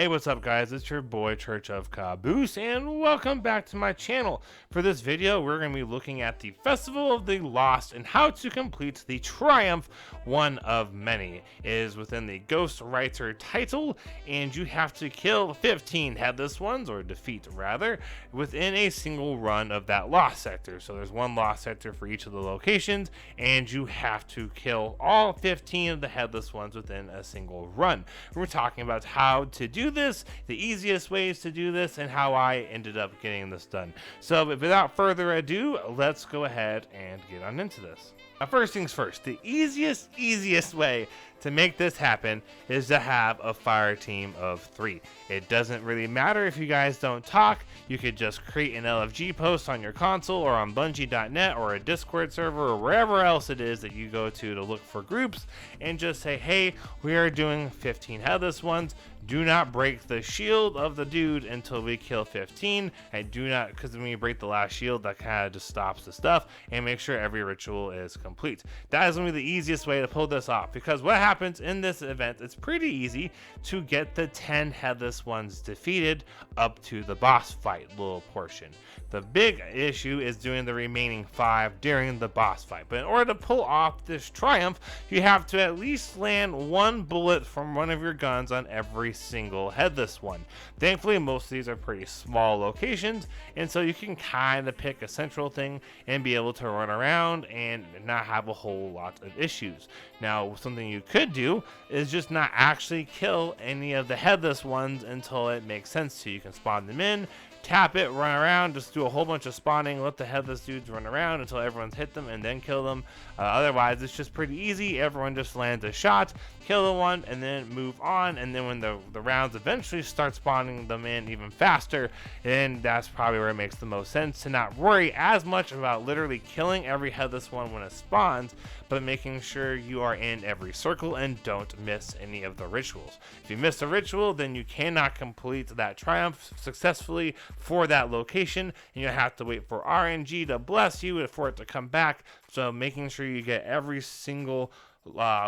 Hey, what's up guys? It's your boy Church of Caboose and welcome back to my channel. For this video, we're going to be looking at the Festival of the Lost and how to complete the Triumph, one of many. It is within the Ghost Writer title, and you have to kill 15 headless ones, or defeat rather, within a single run of that Lost sector. So there's one Lost sector for each of the locations, and you have to kill all 15 of the headless ones within a single run. We're talking about how to do this, the easiest ways to do this, and how I ended up getting this done. So without further ado, let's go ahead and get on into this. Now, first things first, the easiest way to make this happen is to have a fire team of 3. It doesn't really matter if you guys don't talk. You could just create an LFG post on your console or on Bungie.net or a Discord server or wherever else it is that you go to look for groups, and just say, hey, we are doing 15 headless ones. Do not break the shield of the dude until we kill 15, and do not, because when you break the last shield, that kind of just stops the stuff, and make sure every ritual is complete. That is going to be the easiest way to pull this off, because what happens in this event, it's pretty easy to get the 10 headless ones defeated up to the boss fight little portion. The big issue is doing the remaining 5 during the boss fight, but in order to pull off this triumph, you have to at least land 1 bullet from one of your guns on every single headless one. Thankfully, most of these are pretty small locations, and so you can kind of pick a central thing and be able to run around and not have a whole lot of issues. Now, something you could do is just not actually kill any of the headless ones until it makes sense to you. You can spawn them in, tap it, run around, just do a whole bunch of spawning, let the headless dudes run around until everyone's hit them, and then kill them. Otherwise, it's just pretty easy. Everyone just lands a shot, kill the one, and then move on. And then when the rounds eventually start spawning them in even faster, then that's probably where it makes the most sense to not worry as much about literally killing every headless one when it spawns, but making sure you are in every circle and don't miss any of the rituals. If you miss a ritual, then you cannot complete that triumph successfully for that location, and you have to wait for RNG to bless you and for it to come back. So making sure you get every single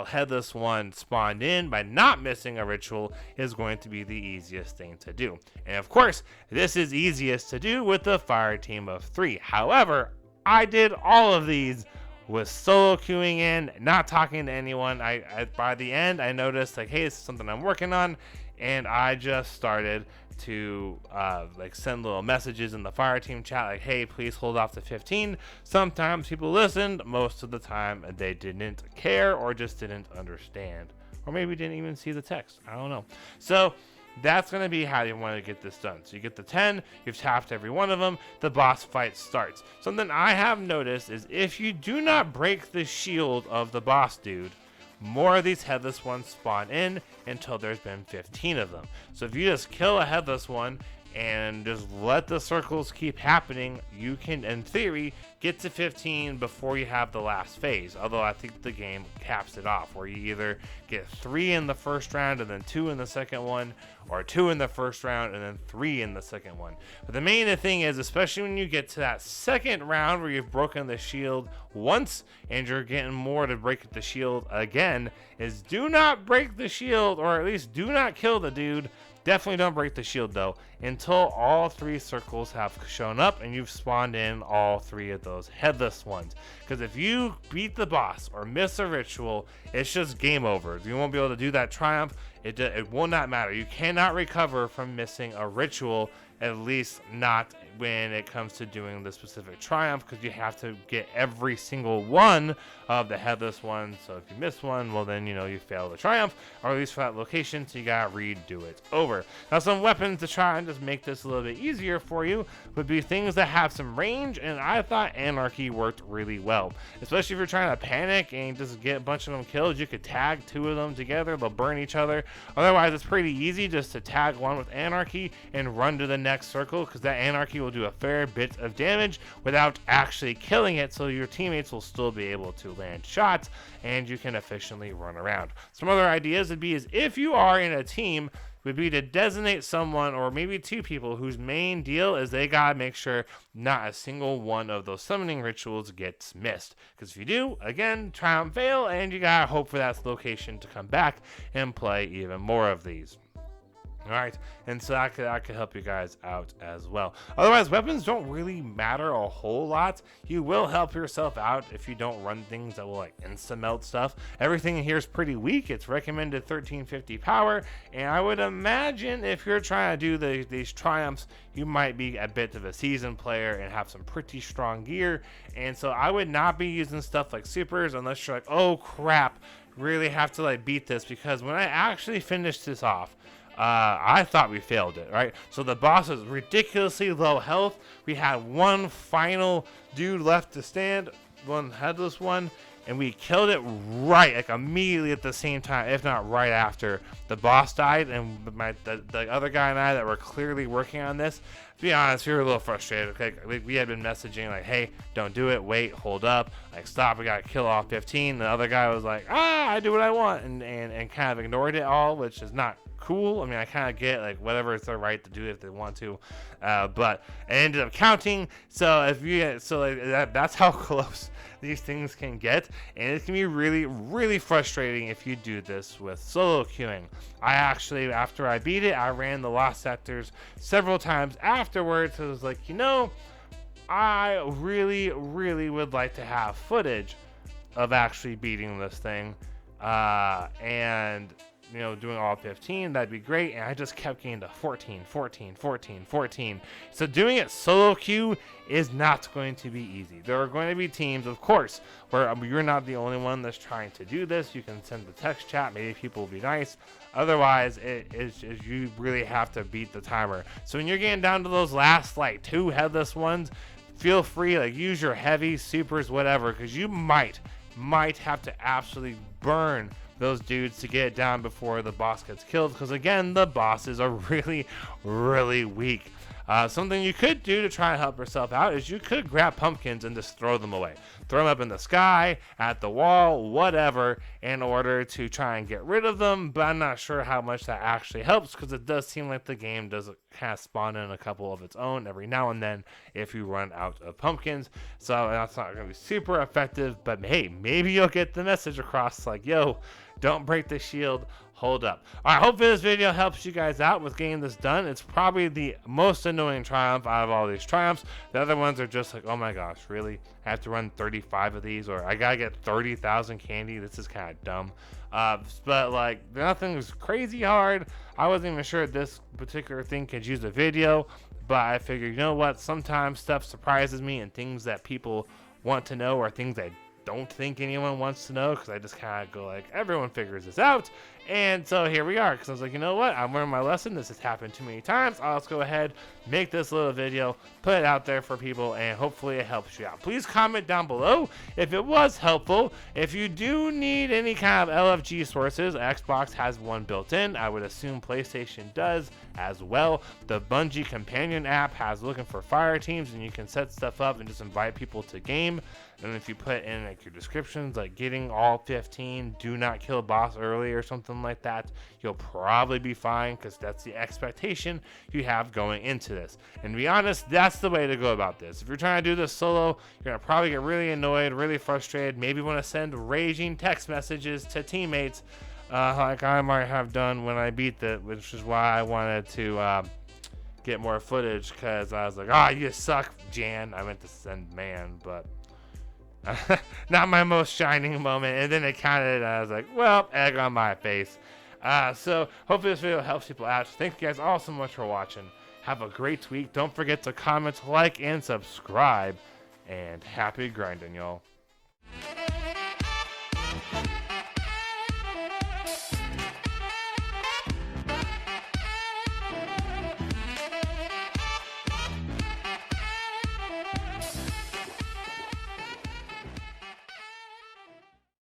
headless one spawned in by not missing a ritual is going to be the easiest thing to do. And of course, this is easiest to do with the fire team of 3. However, I did all of these with solo queuing in, not talking to anyone. By the end, I noticed like, hey, this is something I'm working on, and I just started to like send little messages in the fire team chat like, hey, please hold off to 15. Sometimes people listened, most of the time they didn't care or just didn't understand, or maybe didn't even see the text. I don't know. So that's going to be how you want to get this done. So you get the 10, you've tapped every one of them, the boss fight starts. Something I have noticed is if you do not break the shield of the boss dude, more of these headless ones spawn in until there's been 15 of them. So if you just kill a headless one and just let the circles keep happening, you can, in theory, get to 15 before you have the last phase. Although I think the game caps it off, where you either get 3 in the first round and then 2 in the second one, or 2 in the first round and then 3 in the second one. But the main thing is, especially when you get to that second round where you've broken the shield once and you're getting more to break the shield again, is do not break the shield, or at least do not kill the dude. Definitely don't break the shield though until all 3 circles have shown up and you've spawned in all 3 of those headless ones. Because if you beat the boss or miss a ritual, it's just game over. You won't be able to do that triumph. It will not matter. You cannot recover from missing a ritual, at least not when it comes to doing the specific triumph, because you have to get every single one of the headless ones. So if you miss one, well then, you know, you fail the triumph, or at least for that location, so you gotta redo it over. Now, some weapons to try and just make this a little bit easier for you would be things that have some range, and I thought Anarchy worked really well, especially if you're trying to panic and just get a bunch of them killed. You could tag 2 of them together, they'll burn each other. Otherwise, it's pretty easy just to tag one with Anarchy and run to the next circle, because that Anarchy will do a fair bit of damage without actually killing it, so your teammates will still be able to land shots and you can efficiently run around. Some other ideas would be is if you are in a team, would be to designate someone or maybe 2 people whose main deal is they gotta make sure not a single one of those summoning rituals gets missed. Because if you do, again, triumph fail, and you gotta hope for that location to come back and play even more of these. All right, and so that could help you guys out as well. Otherwise, weapons don't really matter a whole lot. You will help yourself out if you don't run things that will like insta-melt stuff. Everything in here is pretty weak. It's recommended 1350 power, and I would imagine if you're trying to do these triumphs, you might be a bit of a seasoned player and have some pretty strong gear. And so I would not be using stuff like supers unless you're like, oh crap, really have to like beat this, because when I actually finished this off, I thought we failed it, right? So the boss was ridiculously low health. We had one final dude left to stand, one headless one, and we killed it right, like immediately at the same time, if not right after the boss died. And the other guy and I that were clearly working on this, to be honest, we were a little frustrated. Like, we had been messaging like, hey, don't do it, wait, hold up, like stop, we gotta kill all 15. The other guy was like, I do what I want, and kind of ignored it all, which is not cool. I mean, I kind of get like whatever, it's their right to do it if they want to, but it ended up counting. So if you that's how close these things can get, and it can be really, really frustrating if you do this with solo queuing. I actually, after I beat it, I ran the lost sectors several times afterwards. So I was like, you know, I really, really would like to have footage of actually beating this thing, and you know, doing all 15, that'd be great. And I just kept getting to 14. So doing it solo queue is not going to be easy. There are going to be teams, of course, where you're not the only one that's trying to do this. You can send the text chat, maybe people will be nice. Otherwise, you really have to beat the timer. So when you're getting down to those last like 2 headless ones, feel free, like use your heavy supers, whatever, because you might have to absolutely burn those dudes to get it down before the boss gets killed, because again, the bosses are really, really weak. Something you could do to try and help yourself out is you could grab pumpkins and just throw them away. Throw them up in the sky, at the wall, whatever, in order to try and get rid of them, but I'm not sure how much that actually helps, because it does seem like the game does kind of spawn in a couple of its own every now and then if you run out of pumpkins. So that's not going to be super effective, but hey, maybe you'll get the message across like, yo, don't break the shield, hold up. All right, hopefully this video helps you guys out with getting this done. It's probably the most annoying triumph out of all these triumphs. The other ones are just like, oh my gosh, really? I have to run 35 of these, or I gotta get 30,000 candy. This is kind of dumb. But like, nothing was crazy hard. I wasn't even sure this particular thing could use a video, but I figured, you know what? Sometimes stuff surprises me, and things that people want to know are things I don't think anyone wants to know, because I just kind of go like, everyone figures this out. And so here we are, because I was like, you know what, I'm learning my lesson. This has happened too many times. I'll just go ahead, make this little video, put it out there for people, and hopefully it helps you out. Please comment down below if it was helpful. If you do need any kind of LFG sources, Xbox has one built in. I would assume PlayStation does as well. The Bungie companion app has looking for fire teams, and you can set stuff up and just invite people to game. And if you put in like your descriptions, like getting all 15, do not kill a boss early or something like that, you'll probably be fine, because that's the expectation you have going into this. And to be honest, that's the way to go about this. If you're trying to do this solo, you're gonna probably get really annoyed, really frustrated, maybe want to send raging text messages to teammates, like I might have done when I beat that, which is why I wanted to get more footage, because I was like, ah, you suck, Jan. I meant to send man, but not my most shining moment. And then it kind of, I was like, well, egg on my face. So hopefully this video helps people out. Thank you guys all so much for watching. Have a great week. Don't forget to comment, like, and subscribe. And happy grinding, y'all.